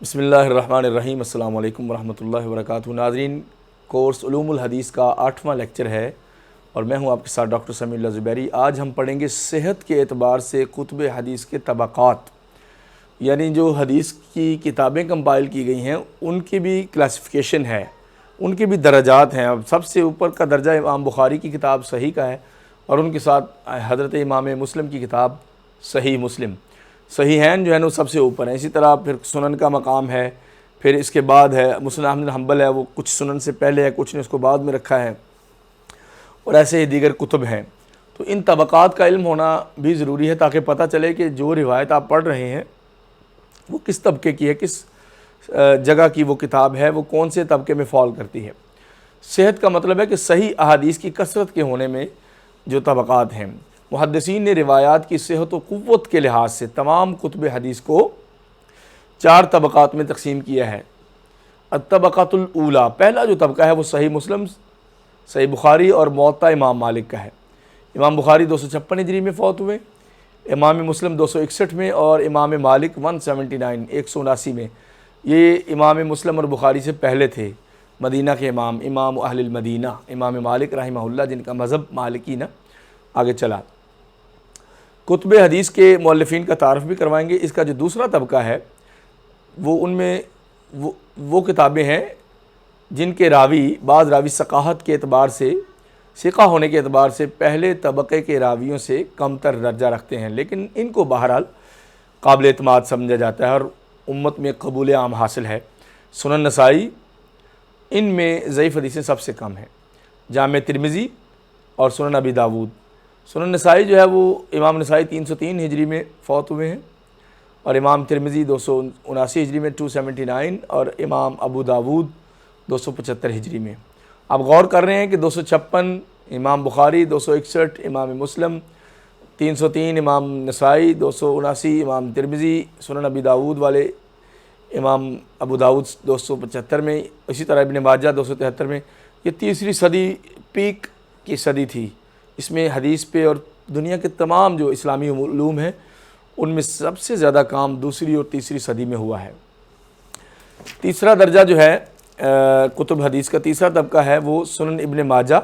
بسم اللہ الرحمن الرحیم۔ السلام علیکم ورحمۃ اللہ وبرکاتہ۔ ناظرین، کورس علوم الحدیث کا 8واں لیکچر ہے اور میں ہوں آپ کے ساتھ ڈاکٹر سمیع اللہ زبیری۔ آج ہم پڑھیں گے صحت کے اعتبار سے کتب حدیث کے طبقات، یعنی جو حدیث کی کتابیں کمپائل کی گئی ہیں ان کی بھی کلاسیفیکیشن ہے، ان کے بھی درجات ہیں۔ اب سب سے اوپر کا درجہ امام بخاری کی کتاب صحیح کا ہے اور ان کے ساتھ حضرت امام مسلم کی کتاب صحیح مسلم، صحیحین جو ہے نا سب سے اوپر ہیں۔ اسی طرح پھر سنن کا مقام ہے، پھر اس کے بعد ہے مسند احمد بن حنبل ہے، وہ کچھ سنن سے پہلے ہے، کچھ نے اس کو بعد میں رکھا ہے، اور ایسے ہی دیگر کتب ہیں۔ تو ان طبقات کا علم ہونا بھی ضروری ہے تاکہ پتہ چلے کہ جو روایت آپ پڑھ رہے ہیں وہ کس طبقے کی ہے، کس جگہ کی وہ کتاب ہے، وہ کون سے طبقے میں فال کرتی ہے۔ صحت کا مطلب ہے کہ صحیح احادیث کی کثرت کے ہونے میں جو طبقات ہیں۔ محدثین نے روایات کی صحت و قوت کے لحاظ سے تمام کتب حدیث کو 4 طبقات میں تقسیم کیا ہے۔ الطبقۃ الاولیٰ، پہلا جو طبقہ ہے وہ صحیح مسلم، صحیح بخاری اور موطا امام مالک کا ہے۔ امام بخاری 256 ہجری میں فوت ہوئے، امام مسلم 261 میں اور امام مالک 179 میں۔ یہ امام مسلم اور بخاری سے پہلے تھے، مدینہ کے امام اہل المدینہ امام مالک رحمہ اللہ، جن کا مذہب مالکی نا آگے چلا۔ کتب حدیث کے مؤلفین کا تعارف بھی کروائیں گے۔ اس کا جو دوسرا طبقہ ہے وہ ان میں وہ کتابیں ہیں جن کے بعض راوی ثقافت کے اعتبار سے، ثقہ ہونے کے اعتبار سے پہلے طبقے کے راویوں سے کم تر درجہ رکھتے ہیں، لیکن ان کو بہرحال قابل اعتماد سمجھا جاتا ہے اور امت میں قبول عام حاصل ہے۔ سنن نسائی ان میں ضعیف حدیثیں سب سے کم ہیں، جامع ترمذی اور سنن ابی داود۔ سنن نسائی جو ہے وہ امام نسائی 303 ہجری میں فوت ہوئے ہیں اور امام ترمذی 279 ہجری میں 279 اور امام ابو داود 275 ہجری میں۔ آپ غور کر رہے ہیں کہ 256 امام بخاری، 261 امام مسلم، 303 امام نسائی، 279 امام ترمذی، سنن ابی داود والے امام ابو داود 275 میں، اسی طرح ابن ماجہ 273 میں۔ یہ تیسری صدی پیک کی صدی تھی، اس میں حدیث پہ اور دنیا کے تمام جو اسلامی علوم ہیں ان میں سب سے زیادہ کام دوسری اور تیسری صدی میں ہوا ہے۔ تیسرا درجہ جو ہے کتب حدیث کا، تیسرا طبقہ ہے وہ سنن ابن ماجہ،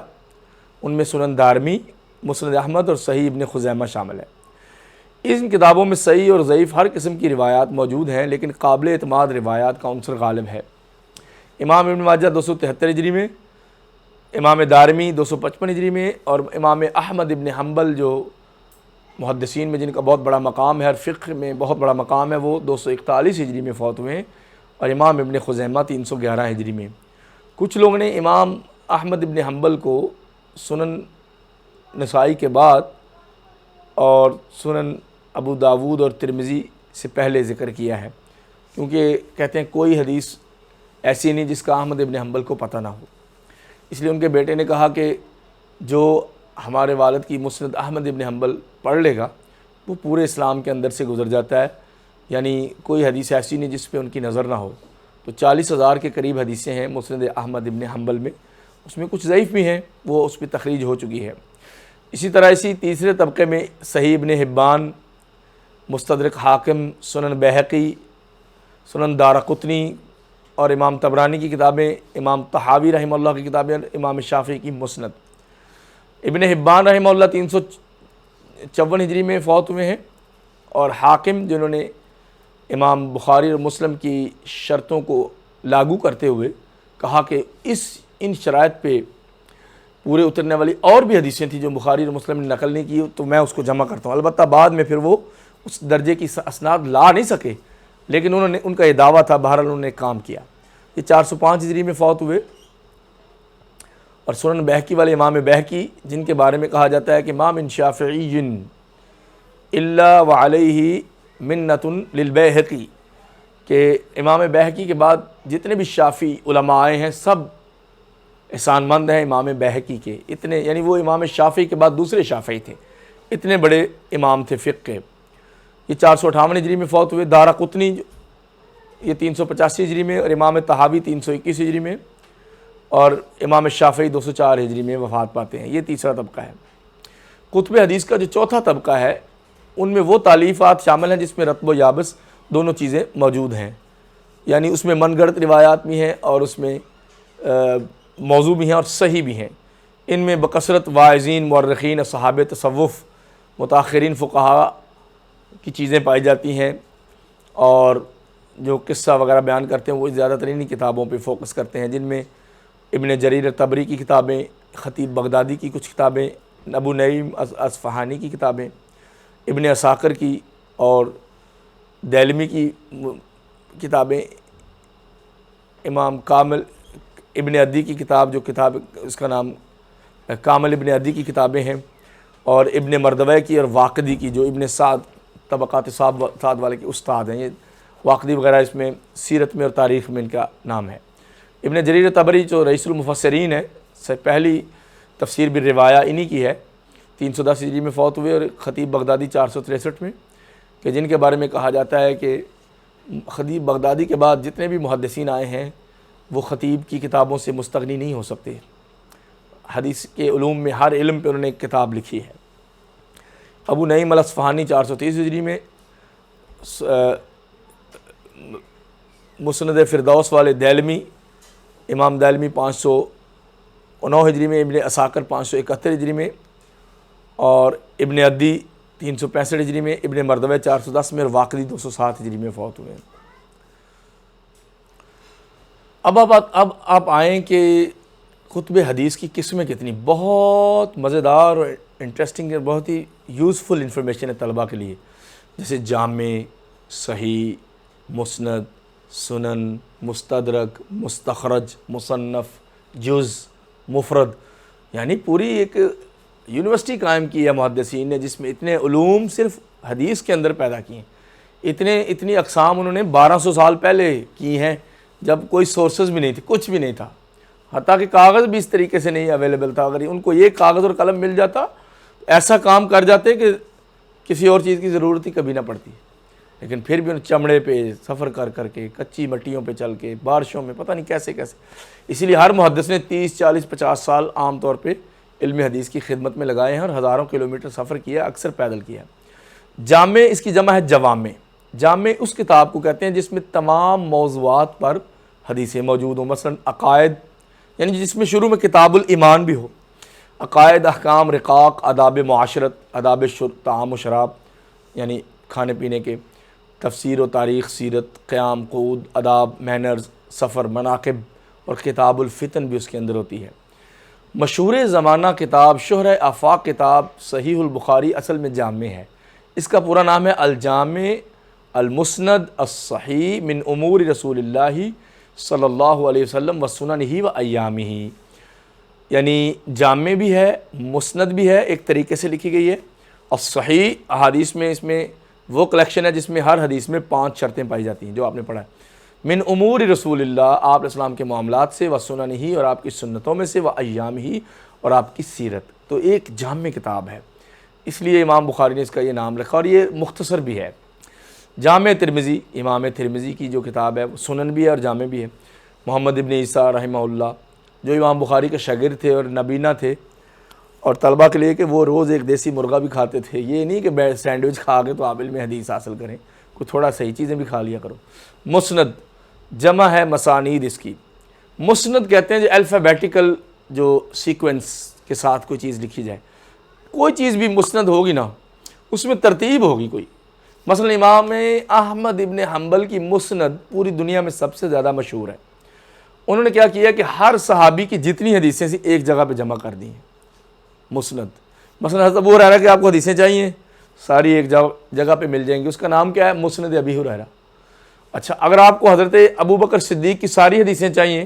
ان میں سنن دارمی، مسند احمد اور صحیح ابن خزیمہ شامل ہے۔ ان کتابوں میں صحیح اور ضعیف ہر قسم کی روایات موجود ہیں، لیکن قابل اعتماد روایات کا عنصر غالب ہے۔ امام ابن ماجہ 273 ہجری میں، امام دارمی 255 ہجری میں اور امام احمد ابن حنبل جو محدثین میں جن کا بہت بڑا مقام ہے اور فقہ میں بہت بڑا مقام ہے، وہ 241 ہجری میں فوت ہوئے ہیں اور امام ابن خزیمہ 311 ہجری میں۔ کچھ لوگوں نے امام احمد ابن حنبل کو سنن نسائی کے بعد اور سنن ابو داود اور ترمذی سے پہلے ذکر کیا ہے، کیونکہ کہتے ہیں کوئی حدیث ایسی نہیں جس کا احمد ابن حنبل کو پتہ نہ ہو۔ اس لیے ان کے بیٹے نے کہا کہ جو ہمارے والد کی مسند احمد ابن حنبل پڑھ لے گا وہ پورے اسلام کے اندر سے گزر جاتا ہے، یعنی کوئی حدیث ایسی نہیں جس پہ ان کی نظر نہ ہو۔ تو 40,000 کے قریب حدیثیں ہیں مسند احمد ابن حنبل میں، اس میں کچھ ضعیف بھی ہیں، وہ اس پہ تخریج ہو چکی ہے۔ اسی طرح اسی تیسرے طبقے میں صحیح ابن حبان، مستدرک حاکم، سنن بیہقی، سنن دارقطنی اور امام طبرانی کی کتابیں، امام طحاوی رحمہ اللہ کی کتابیں اور امام شافعی کی مسند۔ ابن حبان رحمہ اللہ 354 ہجری میں فوت ہوئے ہیں اور حاکم جنہوں نے امام بخاری اور مسلم کی شرطوں کو لاگو کرتے ہوئے کہا کہ ان شرائط پہ پورے اترنے والی اور بھی حدیثیں تھیں جو بخاری اور مسلم نے نقل نہیں کی، تو میں اس کو جمع کرتا ہوں۔ البتہ بعد میں پھر وہ اس درجے کی اسناد لا نہیں سکے، لیکن ان کا یہ دعویٰ تھا، بہرحال انہوں نے کام کیا۔ یہ 405 ہجری میں فوت ہوئے اور سنن بیہقی والے امام بیہقی، جن کے بارے میں کہا جاتا ہے کہ ما من شافعی الا وعلیہ منۃ للبیہقی، کہ امام بیہقی کے بعد جتنے بھی شافعی علماء آئے ہیں سب احسان مند ہیں امام بیہقی کے، اتنے، یعنی وہ امام شافعی کے بعد دوسرے شافعی تھے، اتنے بڑے امام تھے فقہ کے۔ یہ 458 ہجری میں فوت ہوئے۔ دارقطنی یہ 385 ہجری میں اور امام طحاوی 321 ہجری میں اور امام شافعی 204 ہجری میں وفات پاتے ہیں۔ یہ تیسرا طبقہ ہے۔ کتب حدیث کا جو چوتھا طبقہ ہے ان میں وہ تالیفات شامل ہیں جس میں رطب و یابس دونوں چیزیں موجود ہیں، یعنی اس میں من گھڑت روایات بھی ہیں اور اس میں موضوع بھی ہیں اور صحیح بھی ہیں۔ ان میں بکثرت واعظین، مورخین، اصحاب تصوف، متاخرین فقہاء کی چیزیں پائی جاتی ہیں، اور جو قصہ وغیرہ بیان کرتے ہیں وہ زیادہ تر انہی کتابوں پہ فوکس کرتے ہیں، جن میں ابن جریر طبری کی کتابیں، خطیب بغدادی کی کچھ کتابیں، ابو نعیم اصفہانی کی کتابیں، ابن عساکر کی اور دیلمی کی کتابیں، امام کامل ابن عدی کی کتاب، جو کتاب اس کا نام کامل ابن عدی کی کتابیں ہیں، اور ابن مردویہ کی اور واقدی کی، جو ابن سعد طبقات سعد والے کے استاد ہیں، یہ واقدی وغیرہ اس میں سیرت میں اور تاریخ میں ان کا نام ہے۔ ابن جریر طبری جو رئیس المفسرین ہے، سے پہلی تفسیر بالروایہ انہی کی ہے، 310 ہجری میں فوت ہوئے، اور خطیب بغدادی 463 میں، کہ جن کے بارے میں کہا جاتا ہے کہ خطیب بغدادی کے بعد جتنے بھی محدثین آئے ہیں وہ خطیب کی کتابوں سے مستغنی نہیں ہو سکتے۔ حدیث کے علوم میں ہر علم پہ انہوں نے ایک کتاب لکھی ہے۔ ابو نعیم الاصفہانی 430 ہجری میں، مسند فردوس والے دیلمی، امام دیلمی 509 ہجری میں، ابن عساکر 571 ہجری میں، اور ابن عدی 365 ہجری میں، ابن مردویہ 410 میں، اور واقدی 207 ہجری میں فوت ہوئے ہیں۔ اب آپ آئیں کہ کتب حدیث کی قسمیں کتنی بہت مزیدار اور انٹرسٹنگ اور بہت ہی یوزفل انفارمیشن ہے طلباء کے لیے، جیسے جامع، صحیح، مسند، سنن، مستدرک، مستخرج، مصنف، جز، مفرد، یعنی پوری ایک یونیورسٹی قائم کی ہے محدثین نے، جس میں اتنے علوم صرف حدیث کے اندر پیدا کیے ہیں۔ اتنی اقسام انہوں نے 1200 سال پہلے کی ہیں، جب کوئی سورسز بھی نہیں تھے، کچھ بھی نہیں تھا، حتیٰ کہ کاغذ بھی اس طریقے سے نہیں اویلیبل تھا۔ اگر ان کو یہ کاغذ اور قلم مل جاتا ایسا کام کر جاتے کہ کسی اور چیز کی ضرورت ہی کبھی نہ پڑتی، لیکن پھر بھی ان چمڑے پہ سفر کر کے، کچی مٹیوں پہ چل کے، بارشوں میں، پتہ نہیں کیسے، اسی لیے ہر محدث نے 30، 40، 50 سال عام طور پہ علم حدیث کی خدمت میں لگائے ہیں، اور ہزاروں کلومیٹر سفر کیا، اکثر پیدل کیا۔ جامع، اس کی جمع ہے جوامع۔ جامع اس کتاب کو کہتے ہیں جس میں تمام موضوعات پر حدیثیں موجود ہوں، مثلا عقائد، یعنی جس میں شروع میں کتاب الایمان بھی ہو، عقائد، احکام، رقاق، آداب معاشرت، آداب طعام و شراب، یعنی کھانے پینے کے، تفسیر و تاریخ، سیرت، قیام، قعود، آداب، مینرز، سفر، مناقب، اور کتاب الفتن بھی اس کے اندر ہوتی ہے۔ مشہور زمانہ کتاب، شہرہ آفاق کتاب صحیح البخاری اصل میں جامع ہے۔ اس کا پورا نام ہے الجامع المسند الصحیح من امور رسول اللہ صلی اللہ علیہ وسلم و سننہ و ایامہ، یعنی جامع بھی ہے، مسند بھی ہے، ایک طریقے سے لکھی گئی ہے۔ الصحیح احادیث میں اس میں وہ کلیکشن ہے جس میں ہر حدیث میں 5 شرطیں پائی جاتی ہیں جو آپ نے پڑھا ہے۔ من امور رسول اللہ، آپ علیہ السلام کے معاملات سے، و سننہ، اور آپ کی سنتوں میں سے، و ایامہ، اور آپ کی سیرت۔ تو ایک جامع کتاب ہے، اس لیے امام بخاری نے اس کا یہ نام رکھا، اور یہ مختصر بھی ہے۔ جامع ترمذی، امام ترمذی کی جو کتاب ہے وہ سنن بھی ہے اور جامع بھی ہے۔ محمد ابن عیسیٰ رحمہ اللہ، جو امام بخاری کے شاگرد تھے اور نبینا تھے، اور طلباء کے لیے کہ وہ روز ایک دیسی مرغہ بھی کھاتے تھے، یہ نہیں کہ سینڈوچ کھا کے تو آپ علم حدیث حاصل کریں، کوئی تھوڑا صحیح چیزیں بھی کھا لیا کرو۔ مسند جمع ہے مسانید اس کی۔ مسند کہتے ہیں جو الفابیٹیکل جو سیکوینس کے ساتھ کوئی چیز لکھی جائے، کوئی چیز بھی مسند ہوگی نا اس میں ترتیب ہوگی کوئی۔ مثلا امام احمد ابن حنبل کی مسند پوری دنیا میں سب سے زیادہ مشہور ہے۔ انہوں نے کیا کیا کہ ہر صحابی کی جتنی حدیثیں سے ایک جگہ پہ جمع کر دی ہیں، مسند۔ مثلا حضرت ابو ہریرہ کہ آپ کو حدیثیں چاہیے، ساری ایک جگہ پہ مل جائیں گی، اس کا نام کیا ہے؟ مسند ابی ہریرہ۔ اچھا، اگر آپ کو حضرت ابو بکر صدیق کی ساری حدیثیں چاہیے،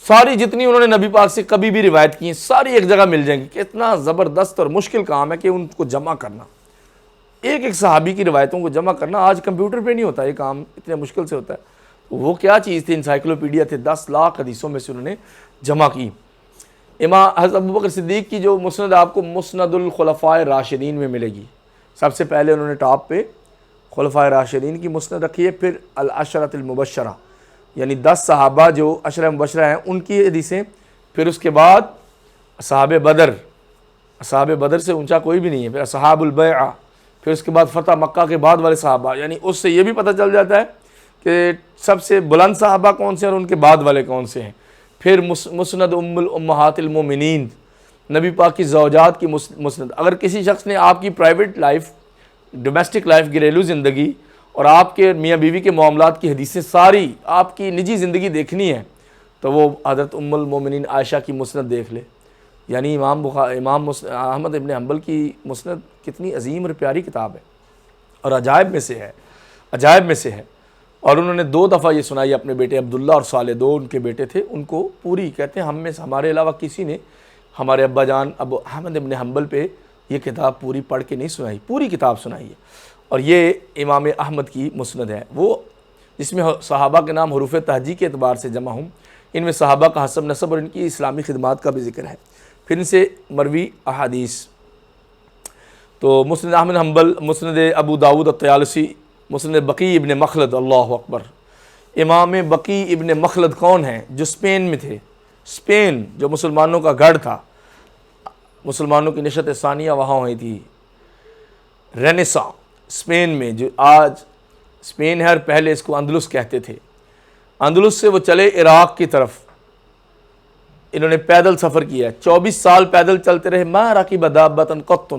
ساری جتنی انہوں نے نبی پاک سے کبھی بھی روایت کی ہیں، ساری ایک جگہ مل جائیں گی۔ کتنا زبردست اور مشکل کام ہے کہ ان کو جمع کرنا، ایک ایک صحابی کی روایتوں کو جمع کرنا۔ آج کمپیوٹر پہ نہیں ہوتا یہ کام، اتنے مشکل سے ہوتا ہے۔ وہ کیا چیز تھی؟ انسائکلوپیڈیا تھے، 10 لاکھ حدیثوں میں سے انہوں نے جمع کی۔ امام حضرت ابو بکر صدیق کی جو مسند آپ کو مسند الخلفاء راشدین میں ملے گی، سب سے پہلے انہوں نے ٹاپ پہ خلفاء راشدین کی مسند رکھی ہے، پھر العشرۃ المبشرہ یعنی 10 صحابہ جو عشرہ مبشرہ ہیں ان کی حدیثیں، پھر اس کے بعد اصحاب بدر سے اونچا کوئی بھی نہیں ہے، پھر اصحاب البیعہ، پھر اس کے بعد فتح مکہ کے بعد والے صحابہ، یعنی اس سے یہ بھی پتہ چل جاتا ہے کہ سب سے بلند صحابہ کون سے اور ان کے بعد والے کون سے ہیں. پھر مسند امہات المومنین، نبی پاک کی زوجات کی مسند. اگر کسی شخص نے آپ کی پرائیویٹ لائف، ڈومیسٹک لائف، گھریلو زندگی اور آپ کے میاں بیوی کے معاملات کی حدیثیں ساری آپ کی نجی زندگی دیکھنی ہے تو وہ حضرت ام المومنین عائشہ کی مسند دیکھ لے. یعنی امام احمد ابن حنبل کی مسند کتنی عظیم اور پیاری کتاب ہے اور عجائب میں سے ہے. اور انہوں نے 2 دفعہ یہ سنائی اپنے بیٹے عبداللہ اور صالح، 2 ان کے بیٹے تھے، ان کو پوری. کہتے ہیں ہم میں سے ہمارے علاوہ کسی نے ہمارے ابا جان ابو احمد ابن حنبل پہ یہ کتاب پوری پڑھ کے نہیں سنائی، پوری کتاب سنائی ہے. اور یہ امام احمد کی مسند ہے، وہ جس میں صحابہ کے نام حروف تہجی کے اعتبار سے جمع ہوں. ان میں صحابہ کا حسب نسب اور ان کی اسلامی خدمات کا بھی ذکر ہے. پھر ان سے مروی احادیث تو مسند احمد حنبل، مسند ابو داود الطیالسی، مسند بقی ابن مخلد. اللہ اکبر! امام بقی ابن مخلد کون ہیں؟ جو اسپین میں تھے. اسپین جو مسلمانوں کا گڑھ تھا، مسلمانوں کی نشت ثانیہ وہاں ہوئی تھی. رینیسا اسپین میں، جو آج اسپین ہے اور پہلے اس کو اندلس کہتے تھے. اندلس سے وہ چلے عراق کی طرف. انہوں نے پیدل سفر کیا، 24 سال پیدل چلتے رہے. ما رکب دابۃ قط،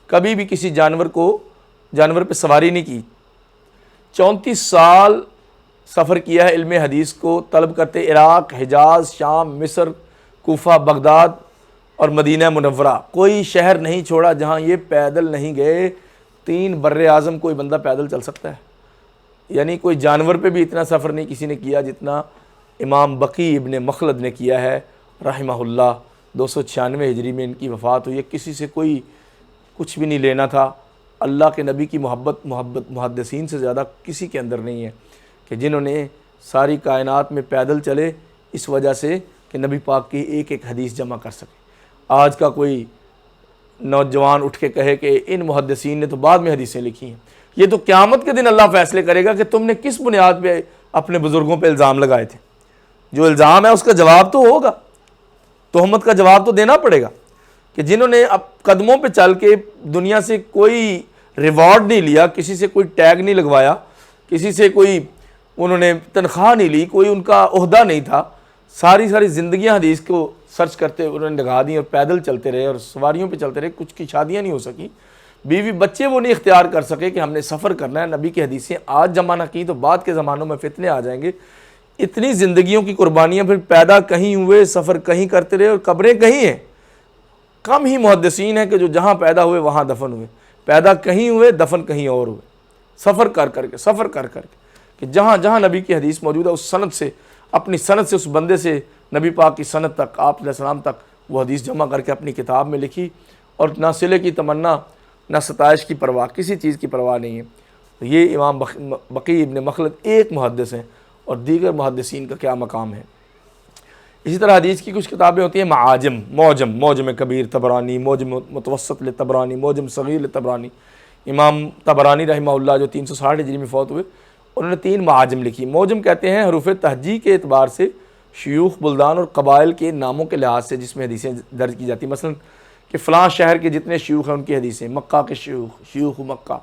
کبھی بھی کسی جانور پہ سواری نہیں کی. 34 سال سفر کیا ہے علم حدیث کو طلب کرتے. عراق، حجاز، شام، مصر، کوفہ، بغداد اور مدینہ منورہ، کوئی شہر نہیں چھوڑا جہاں یہ پیدل نہیں گئے. 3 بر اعظم کوئی بندہ پیدل چل سکتا ہے. یعنی کوئی جانور پہ بھی اتنا سفر نہیں کسی نے کیا جتنا امام بقی ابن مخلد نے کیا ہے رحمہ اللہ. 296 ہجری میں ان کی وفات ہوئی ہے. کسی سے کوئی کچھ بھی نہیں لینا تھا. اللہ کے نبی کی محبت محدثین سے زیادہ کسی کے اندر نہیں ہے کہ جنہوں نے ساری کائنات میں پیدل چلے اس وجہ سے کہ نبی پاک کی ایک ایک حدیث جمع کر سکے. آج کا کوئی نوجوان اٹھ کے کہے کہ ان محدثین نے تو بعد میں حدیثیں لکھی ہیں، یہ تو قیامت کے دن اللہ فیصلے کرے گا کہ تم نے کس بنیاد پہ اپنے بزرگوں پہ الزام لگائے تھے. جو الزام ہے اس کا جواب تو ہوگا، تہمت کا جواب تو دینا پڑے گا کہ جنہوں نے اب قدموں پہ چل کے دنیا سے کوئی ریوارڈ نہیں لیا، کسی سے کوئی ٹیگ نہیں لگوایا، کسی سے کوئی انہوں نے تنخواہ نہیں لی، کوئی ان کا عہدہ نہیں تھا. ساری زندگیاں حدیث کو سرچ کرتے انہوں نے لگا دیں اور پیدل چلتے رہے اور سواریوں پہ چلتے رہے. کچھ کی شادیاں نہیں ہو سکی، بیوی بچے وہ نہیں اختیار کر سکے کہ ہم نے سفر کرنا ہے. نبی کی حدیثیں آج جمع نہ کی تو بعد کے زمانوں میں فتنے آ جائیں گے. اتنی زندگیوں کی قربانیاں، پھر پیدا کہیں ہوئے، سفر کہیں کرتے رہے اور قبریں کہیں ہیں. کم ہی محدثین ہیں کہ جو جہاں پیدا ہوئے وہاں دفن ہوئے، پیدا کہیں ہوئے دفن کہیں اور ہوئے. سفر کر کے کہ جہاں جہاں نبی کی حدیث موجود ہے اس سند سے، اپنی سند سے، اس بندے سے نبی پاک کی سند تک، آپ علیہ السلام تک وہ حدیث جمع کر کے اپنی کتاب میں لکھی. اور نہ صلے کی تمنا، نہ ستائش کی پرواہ، کسی چیز کی پرواہ نہیں ہے. تو یہ امام بقی ابن مخلد ایک محدث ہیں اور دیگر محدثین کا کیا مقام ہے. اسی طرح حدیث کی کچھ کتابیں ہوتی ہیں معاجم، موجم کبیر طبرانی، موجم متوسط لطبرانی، موجم صغیر لطبرانی. امام طبرانی رحمہ اللہ جو 360 ہجری میں فوت ہوئے، انہوں نے 3 معاجم لکھی. موجم کہتے ہیں حروف تہجی کے اعتبار سے شیوخ، بلدان اور قبائل کے ناموں کے لحاظ سے جس میں حدیثیں درج کی جاتی ہیں. مثلا کہ فلاں شہر کے جتنے شیوخ ہیں ان کی حدیثیں، مکہ کے شیوخ مکہ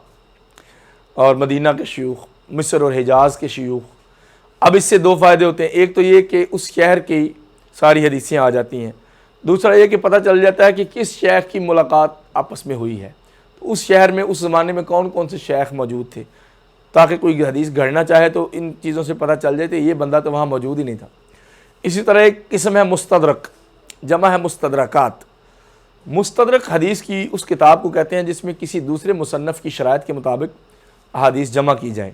اور مدینہ کے شیوخ، مصر اور حجاز کے شیوخ. اب اس سے 2 فائدے ہوتے ہیں. ایک تو یہ کہ اس شہر کی ساری حدیثیں آ جاتی ہیں. دوسرا یہ کہ پتہ چل جاتا ہے کہ کس شیخ کی ملاقات آپس میں ہوئی ہے، تو اس شہر میں اس زمانے میں کون کون سے شیخ موجود تھے، تاکہ کوئی حدیث گھڑنا چاہے تو ان چیزوں سے پتہ چل جائے کہ یہ بندہ تو وہاں موجود ہی نہیں تھا. اسی طرح ایک قسم ہے مستدرک، جمع ہے مستدرکات. مستدرک حدیث کی اس کتاب کو کہتے ہیں جس میں کسی دوسرے مصنف کی شرائط کے مطابق احادیث جمع کی جائیں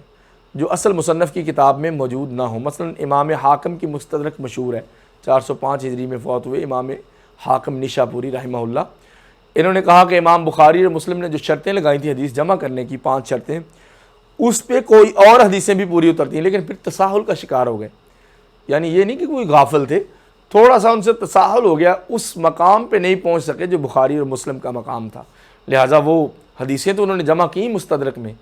جو اصل مصنف کی کتاب میں موجود نہ ہوں. مثلا امام حاکم کی مستدرک مشہور ہے، 405 ہجری میں فوت ہوئے امام حاکم نیشاپوری رحمہ اللہ. انہوں نے کہا کہ امام بخاری اور مسلم نے جو شرطیں لگائی تھیں حدیث جمع کرنے کی، 5 شرطیں، اس پہ کوئی اور حدیثیں بھی پوری اترتی ہیں، لیکن پھر تساہل کا شکار ہو گئے. یعنی یہ نہیں کہ کوئی غافل تھے، تھوڑا سا ان سے تساہل ہو گیا، اس مقام پہ نہیں پہنچ سکے جو بخاری اور مسلم کا مقام تھا. لہٰذا وہ حدیثیں تو انہوں نے جمع کی مستدرک میں،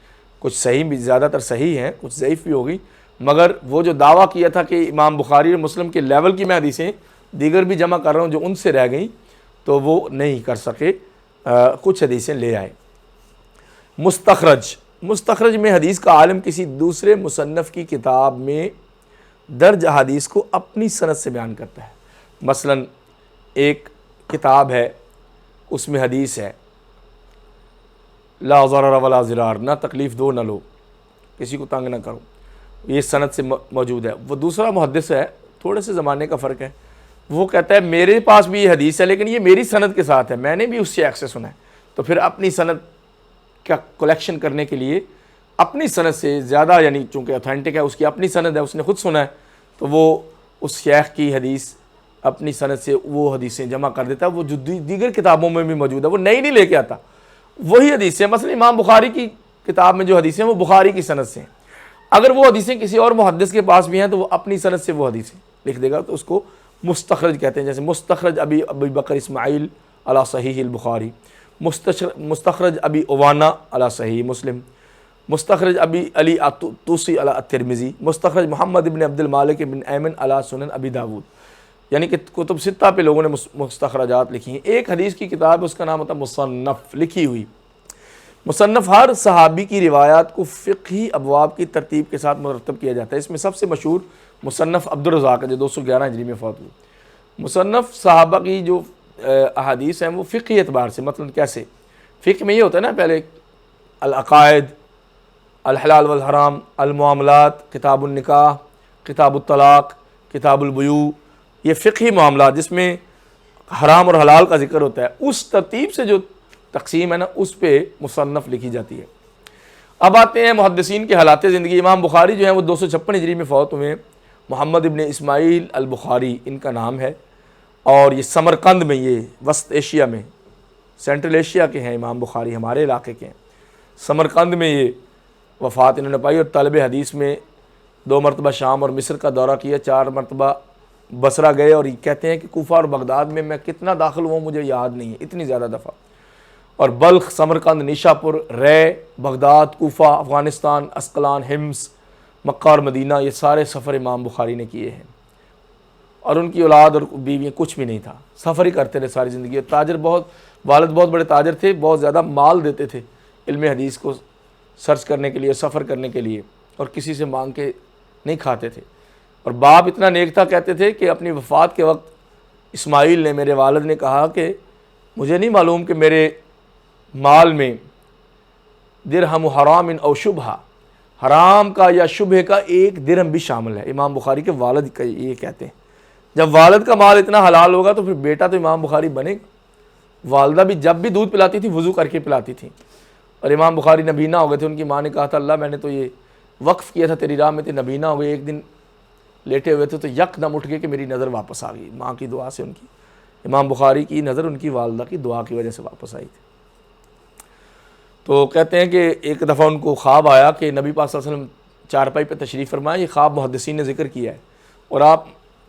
کچھ صحیح بھی، زیادہ تر صحیح ہیں، کچھ ضعیف بھی ہوگی، مگر وہ جو دعویٰ کیا تھا کہ امام بخاری اور مسلم کے لیول کی میں حدیثیں دیگر بھی جمع کر رہا ہوں جو ان سے رہ گئیں، تو وہ نہیں کر سکے، کچھ حدیثیں لے آئے. مستخرج مستخرج میں حدیث کا عالم کسی دوسرے مصنف کی کتاب میں درج احادیث کو اپنی سند سے بیان کرتا ہے۔ مثلا ایک کتاب ہے، اس میں حدیث ہے لا ضرر ولا ضرار، نہ تکلیف دو نہ لو، کسی کو تنگ نہ کرو، یہ سند سے موجود ہے۔ وہ دوسرا محدث ہے، تھوڑے سے زمانے کا فرق ہے، وہ کہتا ہے میرے پاس بھی یہ حدیث ہے لیکن یہ میری سند کے ساتھ ہے، میں نے بھی اس سے ایکسس سنا ہے، تو پھر اپنی سند کا کلیکشن کرنے کے لیے اپنی سند سے زیادہ، یعنی چونکہ اتھینٹک ہے، اس کی اپنی سند ہے، اس نے خود سنا ہے، تو وہ اس شیخ کی حدیث اپنی سند سے وہ حدیثیں جمع کر دیتا ہے، وہ جو دیگر کتابوں میں بھی موجود ہے، وہ نئی نہیں لے کے آتا، وہی حدیثیں۔ مثلا امام بخاری کی کتاب میں جو حدیثیں وہ بخاری کی سند سے ہیں، اگر وہ حدیثیں کسی اور محدث کے پاس بھی ہیں تو وہ اپنی سند سے وہ حدیثیں لکھ دے گا، تو اس کو مستخرج کہتے ہیں۔ جیسے مستخرج ابی بکر اسماعیل علی صحیح البخاری، مستخرج ابی عوانہ علی صحیح مسلم، مستخرج ابی علی توسی علی الترمذی، مستخرج محمد ابن عبد المالک ابن ایمن علی سنن ابی داود، یعنی کہ کتب ستہ پہ لوگوں نے مستخرجات لکھی ہیں۔ ایک حدیث کی کتاب، اس کا نام ہوتا ہے مصنف، لکھی ہوئی۔ مصنف ہر صحابی کی روایات کو فقہی ابواب کی ترتیب کے ساتھ مرتب کیا جاتا ہے۔ اس میں سب سے مشہور مصنف عبدالرزاق ہے جو 211 ہجری میں فوت ہوئی۔ مصنف صحابہ کی جو احادیث ہیں وہ فقہی اعتبار سے، مطلب کیسے؟ فقہ میں یہ ہوتا ہے نا، پہلے العقائد، الحلال والحرام، المعاملات، کتاب النکاح، کتاب الطلاق، کتاب البیوع، یہ فقہی معاملات جس میں حرام اور حلال کا ذکر ہوتا ہے، اس ترتیب سے جو تقسیم ہے نا، اس پہ مصنف لکھی جاتی ہے۔ اب آتے ہیں محدثین کے حالات زندگی۔ امام بخاری جو ہیں وہ 256 ہجری میں فوت ہوئے ہیں۔ محمد ابن اسماعیل البخاری ان کا نام ہے، اور یہ سمرقند میں، یہ وسط ایشیا میں، سینٹرل ایشیا کے ہیں امام بخاری، ہمارے علاقے کے ہیں۔ سمرقند میں یہ وفات انہوں نے پائی، اور طالب حدیث میں 2 مرتبہ شام اور مصر کا دورہ کیا، 4 مرتبہ بصرہ گئے، اور یہ کہتے ہیں کہ کوفہ اور بغداد میں کتنا داخل ہوا مجھے یاد نہیں ہے، اتنی زیادہ دفعہ، اور بلخ، سمرقند، نیشاپور، رے، بغداد، کوفہ، افغانستان، اسقلان، حمص، مکہ اور مدینہ، یہ سارے سفر امام بخاری نے کیے ہیں، اور ان کی اولاد اور بیویاں کچھ بھی نہیں تھا، سفر ہی کرتے رہے ساری زندگی۔ اور تاجر، والد بہت بڑے تاجر تھے، بہت زیادہ مال دیتے تھے علم حدیث کو سرچ کرنے کے لیے، سفر کرنے کے لیے، اور کسی سے مانگ کے نہیں کھاتے تھے۔ اور باپ اتنا نیک تھا، کہتے تھے کہ اپنی وفات کے وقت اسماعیل نے، میرے والد نے کہا کہ مجھے نہیں معلوم کہ میرے مال میں درہم حرام او شبہ، حرام کا یا شبہ کا 1 درہم بھی شامل ہے۔ امام بخاری کے والد کا یہ کہتے ہیں، جب والد کا مال اتنا حلال ہوگا تو پھر بیٹا تو امام بخاری بنے گا۔ والدہ بھی جب بھی دودھ پلاتی تھی وضو کر کے پلاتی تھی، اور امام بخاری نبینا ہو گئے تھے۔ ان کی ماں نے کہا تھا اللہ میں نے تو یہ وقف کیا تھا تیری راہ میں، تھے نبینا ہو گئے، ایک دن لیٹے ہوئے تھے تو یکدم اٹھ گئے کہ میری نظر واپس آ گئی، ماں کی دعا سے ان کی، امام بخاری کی نظر ان کی والدہ کی دعا کی وجہ سے واپس آئی تھی۔ تو کہتے ہیں کہ ایک دفعہ ان کو خواب آیا کہ نبی پاک صلی اللہ علیہ وسلم چارپائی پہ تشریف فرمائے، یہ خواب محدثین نے ذکر کیا ہے، اور آپ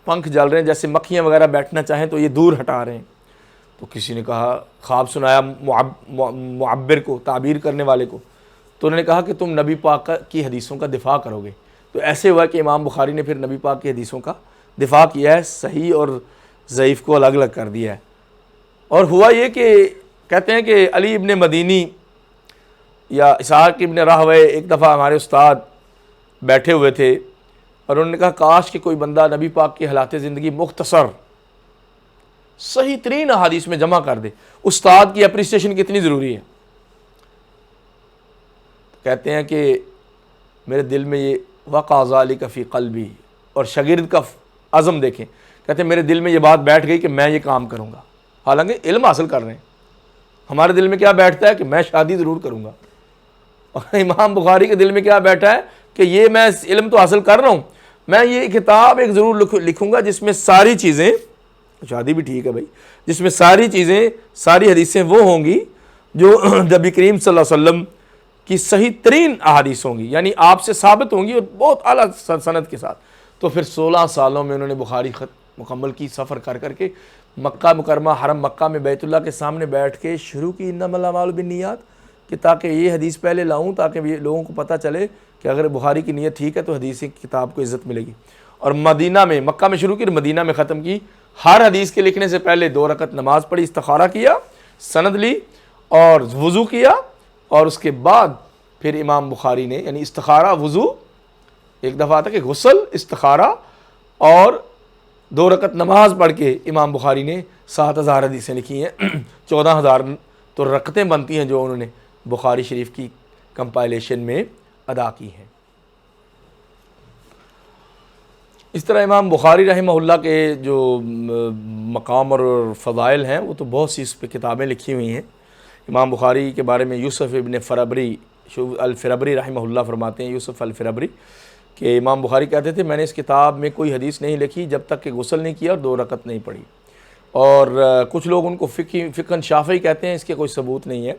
پنکھ جل رہے ہیں، جیسے مکھیاں وغیرہ بیٹھنا چاہیں تو یہ دور ہٹا رہے ہیں۔ تو کسی نے کہا، خواب سنایا معبر کو، تعبیر کرنے والے کو، تو انہوں نے کہا کہ تم نبی پاک کی حدیثوں کا دفاع کرو گے۔ تو ایسے ہوا کہ امام بخاری نے پھر نبی پاک کی حدیثوں کا دفاع کیا ہے، صحیح اور ضعیف کو الگ الگ کر دیا ہے۔ اور ہوا یہ کہ کہتے ہیں کہ علی ابن مدینی یا اسحاق ابن راہوے ایک دفعہ ہمارے استاد بیٹھے ہوئے تھے، اور انہوں نے کہا کاش کہ کوئی بندہ نبی پاک کی حالات زندگی مختصر صحیح ترین احادیث میں جمع کر دے۔ استاد کی اپریسیشن کتنی ضروری ہے۔ کہتے ہیں کہ میرے دل میں یہ وقع ذالک فی قلبی، اور شاگرد کا عزم دیکھیں، کہتے ہیں میرے دل میں یہ بات بیٹھ گئی کہ میں یہ کام کروں گا، حالانکہ علم حاصل کر رہے ہیں۔ ہمارے دل میں کیا بیٹھتا ہے کہ میں شادی ضرور کروں گا، اور امام بخاری کے دل میں کیا بیٹھا ہے کہ یہ میں علم تو حاصل کر رہا ہوں، میں یہ کتاب ایک ضرور لکھوں گا جس میں ساری چیزیں، شادی بھی ٹھیک ہے بھائی، جس میں ساری چیزیں، ساری حدیثیں وہ ہوں گی جو نبی کریم صلی اللہ علیہ وسلم کی صحیح ترین احادیث ہوں گی، یعنی آپ سے ثابت ہوں گی، اور بہت اعلیٰ سند کے ساتھ۔ تو پھر 16 سالوں میں انہوں نے بخاری خط مکمل کی، سفر کر کر کے مکہ مکرمہ، حرم مکہ میں بیت اللہ کے سامنے بیٹھ کے شروع کی انما الاعمال بالنیات، کہ تاکہ یہ حدیث پہلے لاؤں، تاکہ یہ لوگوں کو پتہ چلے کہ اگر بخاری کی نیت ٹھیک ہے تو حدیث کی کتاب کو عزت ملے گی۔ اور مدینہ میں، مکہ میں شروع کی اور مدینہ میں ختم کی۔ ہر حدیث کے لکھنے سے پہلے 2 رکعت نماز پڑھی، استخارہ کیا، سند لی اور وضو کیا، اور اس کے بعد پھر امام بخاری نے یعنی استخارہ وضو ایک دفعہ آتا کہ غسل استخارہ اور 2 رکعت نماز پڑھ کے امام بخاری نے 7000 حدیثیں لکھی ہیں 14000 تو رکعتیں بنتی ہیں جو انہوں نے بخاری شریف کی کمپائلیشن میں ادا کی ہیں۔ اس طرح امام بخاری رحمہ اللہ کے جو مقام اور فضائل ہیں وہ تو بہت سی اس پہ کتابیں لکھی ہوئی ہیں۔ امام بخاری کے بارے میں یوسف ابن فربری الفربری رحمہ اللہ فرماتے ہیں، یوسف الفربری، کہ امام بخاری کہتے تھے میں نے اس کتاب میں کوئی حدیث نہیں لکھی جب تک کہ غسل نہیں کیا اور 2 رکعت نہیں پڑھی۔ اور کچھ لوگ ان کو فقہ شافعی کہتے ہیں، اس کے کوئی ثبوت نہیں ہے،